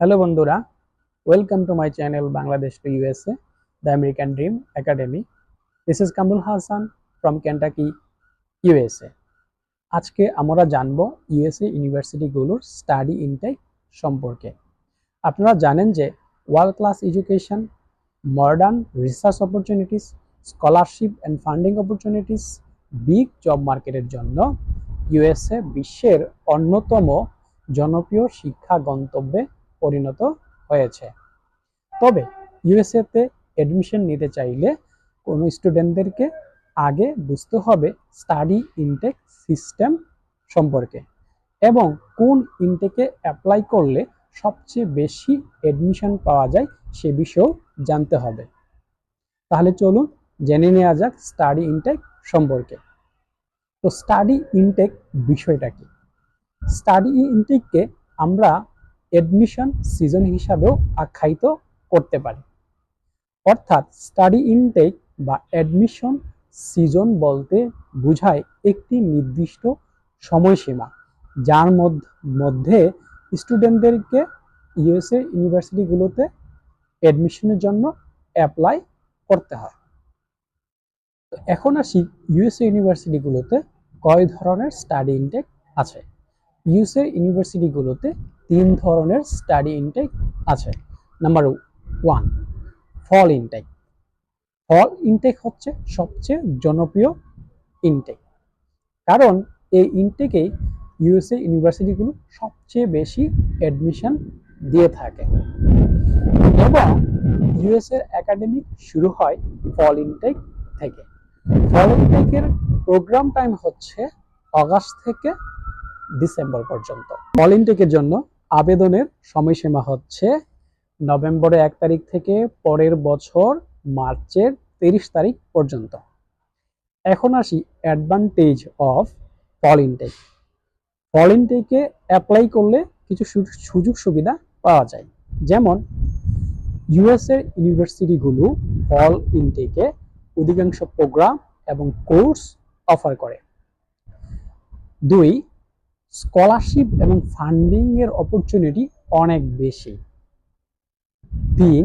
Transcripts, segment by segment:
Hello বন্ধুরা, welcome to my channel Bangladesh to USA, the American Dream Academy. This is Kamrul Hasan from Kentucky, USA. আজকে আমরা জানবো USA ইউনিভার্সিটিগুলোর study intact সম্পর্কে। আপনারা জানেন যে world class education, modern research opportunities, scholarship and funding opportunities, big job মার্কেটের জন্য ইউএসএ বিশ্বের অন্যতম জনপ্রিয় শিক্ষা গন্তব্যে পরিণত হয়েছে। তবে ইউএসএতে অ্যাডমিশন নিতে চাইলে কোনো স্টুডেন্টদেরকে আগে বুঝতে হবে স্টাডি ইনটেক সিস্টেম সম্পর্কে এবং কোন ইনটেকে অ্যাপ্লাই করলে সবচেয়ে বেশি অ্যাডমিশন পাওয়া যায় সে বিষয়েও জানতে হবে। তাহলে চলুন জেনে নেওয়া যাক স্টাডি ইনটেক সম্পর্কে। তো স্টাডি ইনটেক বিষয়টা কি? স্টাডি ইনটেককে আমরা অ্যাডমিশন সিজন হিসাবেও আখ্যায়িত করতে পারি। অর্থাৎ স্টাডি ইনটেক বা অ্যাডমিশন সিজন বলতে বোঝায় একটি নির্দিষ্ট সময়সীমা যার মধ্যে স্টুডেন্টদেরকে ইউএসএ ইউনিভার্সিটিগুলোতে অ্যাডমিশনের জন্য অ্যাপ্লাই করতে হয়। তো এখন আসি ইউএসএ ইউনিভার্সিটিগুলোতে কয় ধরনের স্টাডি ইনটেক আছে। ইউএসএ ইউনিভার্সিটিগুলোতে 3 ধরনের স্টাডি ইনটেক আছে। Number 1, fall intake. Fall intake হচ্ছে সবচেয়ে জনপ্রিয় ইনটেক, কারণ এই ইনটেকেই ইউএসএ ইউনিভার্সিটিগুলো সবচেয়ে বেশি অ্যাডমিশন দিয়ে থাকে এবং ইউএসএ একাডেমিক শুরু হয় ফল ইনটেক থেকে। ফল ইনটেকের প্রোগ্রাম টাইম হচ্ছে আগস্ট থেকে ডিসেম্বর পর্যন্ত। ফল ইনটেকের জন্য আবেদনের সময়সীমা হচ্ছে নভেম্বরের 1 তারিখ থেকে পরের বছর মার্চের 30 তারিখ পর্যন্ত। এখন আসি advantage of fall intake. Fall ইনটেকে অ্যাপ্লাই করলে কিছু সুযোগ সুবিধা পাওয়া যায়, যেমন ইউএসএ ইউনিভার্সিটিগুলো ফল ইনটেকে অধিকাংশ প্রোগ্রাম এবং কোর্স অফার করে। 2, স্কলারশিপ এবং ফান্ডিং এর অপরচুনিটি অনেক বেশি। 3,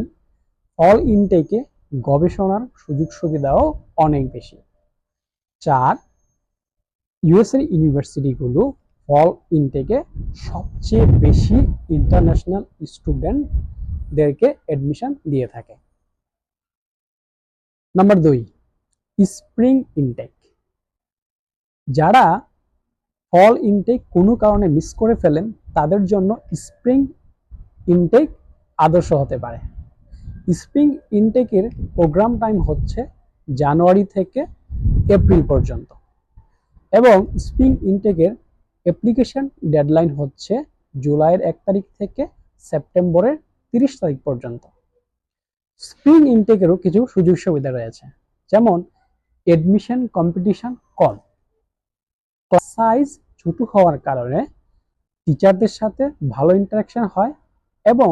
ফল ইনটেকে গবেষণার সুযোগ সুবিধাও অনেক বেশি। 4, ইউএসএ ইউনিভার্সিটিগুলো ফল ইনটেকে সবচেয়ে বেশি ইন্টারন্যাশনাল স্টুডেন্টদেরকে অ্যাডমিশন দিয়ে থাকে। Number 2, spring intake. যারা ফল ইনটেক কোনো কারণে মিস করে ফেলেন তাদের জন্য স্প্রিং ইনটেক আদর্শ হতে পারে। স্প্রিং ইনটেকের প্রোগ্রাম টাইম হচ্ছে জানুয়ারি থেকে এপ্রিল পর্যন্ত এবং স্প্রিং ইনটেকের অ্যাপ্লিকেশন ডেডলাইন হচ্ছে জুলাইয়ের 1 তারিখ থেকে সেপ্টেম্বরের 30 তারিখ পর্যন্ত। স্প্রিং ইনটেকেরও কিছু সুযোগ সুবিধা রয়েছে, যেমন অ্যাডমিশন কম্পিটিশন কম, ক্লাস সাইজ ছোট হওয়ার কারণে টিচারদের সাথে ভালো ইন্টারাকশন হয় এবং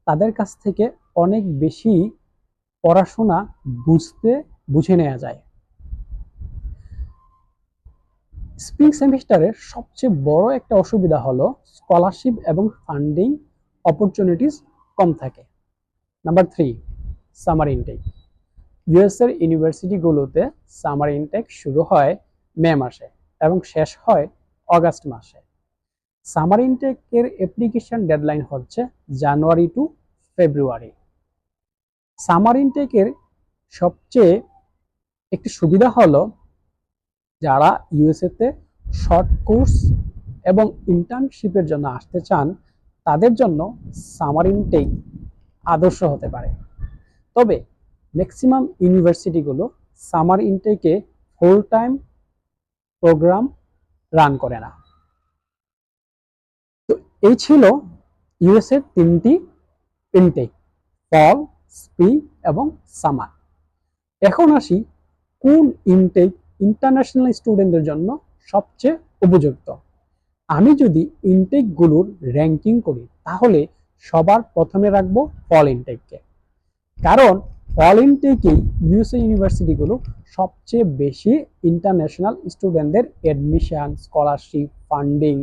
তাদের কাছ থেকে অনেক বেশি পড়াশোনা বুঝে নেওয়া যায়। স্প্রিং সেমিস্টারের সবচেয়ে বড় একটা অসুবিধা হলো স্কলারশিপ এবং ফান্ডিং অপরচুনিটিস কম থাকে। Number 3, summer intake. ইউএসএর ইউনিভার্সিটিগুলোতে সামার ইনটেক শুরু হয় মে মাসে এবং শেষ হয় অগাস্ট মাসে। সামার ইনটেকের অ্যাপ্লিকেশন ডেডলাইন হচ্ছে জানুয়ারি টু ফেব্রুয়ারি। সামার ইনটেকের সবচেয়ে একটি সুবিধা হলো যারা ইউএসএতে শর্ট কোর্স এবং ইন্টার্নশিপের জন্য আসতে চান তাদের জন্য সামার ইনটেক আদর্শ হতে পারে। তবে ম্যাক্সিমাম ইউনিভার্সিটিগুলো সামার ইনটেকে ফুল টাইম প্রোগ্রাম রান করে না। তো এই ছিল ইউএসএর 3টি ইনটেক, ফল, স্প্রিং এবং সামার। এখন আসি কোন ইনটেক ইন্টারন্যাশনাল স্টুডেন্টদের জন্য সবচেয়ে উপযুক্ত। আমি যদি ইনটেকগুলোর র্যাঙ্কিং করি তাহলে সবার প্রথমে রাখবো ফল ইনটেককে, কারণ ফল ইনটেকেই ইউএসএ ইউনিভার্সিটিগুলো সবচেয়ে বেশি ইন্টারন্যাশনাল স্টুডেন্টদের admission, scholarship, funding,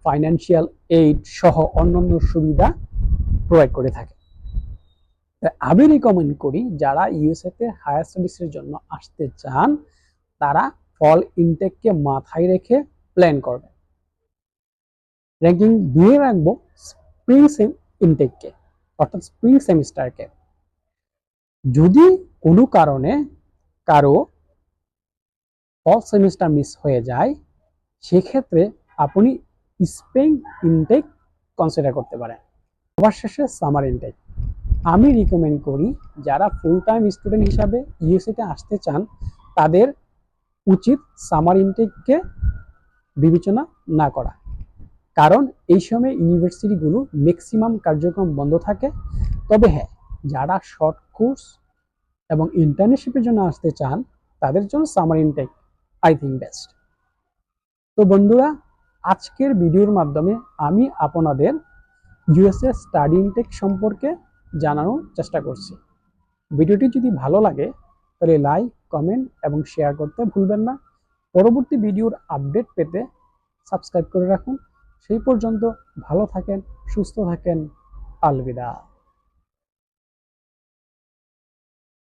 financial aid সহ অন্যান্য সুবিধা প্রোভাইড করে থাকে। আমি রিকমেন্ড করি যারা ইউএসএ তে হায়ার স্টাডিজের জন্য আসতে চান তারা ফল ইনটেককে মাথায় রেখে প্ল্যান করবেন। র্যাঙ্কিং 2 রাখবো স্প্রিং ইনটেককে, অর্থাৎ স্প্রিং সেমিস্টারকে। যদি কোনো কারণে কারো ফল সেমিস্টার মিস হয়ে যায় সেক্ষেত্রে আপনি স্প্রিং ইনটেক কনসিডার করতে পারেন। সবার শেষে সামার ইনটেক। আমি রিকমেন্ড করি যারা ফুল টাইম স্টুডেন্ট হিসাবে ইউএসএতে আসতে চান তাদের উচিত সামার ইনটেককে বিবেচনা না করা, কারণ এই সময় ইউনিভার্সিটিগুলো ম্যাক্সিমাম কার্যক্রম বন্ধ থাকে। তবে হ্যাঁ, যারা শর্ট কোর্স এবং ইন্টার্নশিপের জন্য আসতে চান তাদের জন্য summer intake I think best. তো বন্ধুরা, আজকের ভিডিওর মাধ্যমে আমি আপনাদের ইউএসএ স্টাডি ইনটেক সম্পর্কে জানানোর চেষ্টা করছি। ভিডিওটি যদি ভালো লাগে তাহলে লাইক, কমেন্ট এবং শেয়ার করতে ভুলবেন না। পরবর্তী ভিডিওর আপডেট পেতে সাবস্ক্রাইব করে রাখুন। সেই পর্যন্ত ভালো থাকেন, সুস্থ থাকেন। আলবিদা।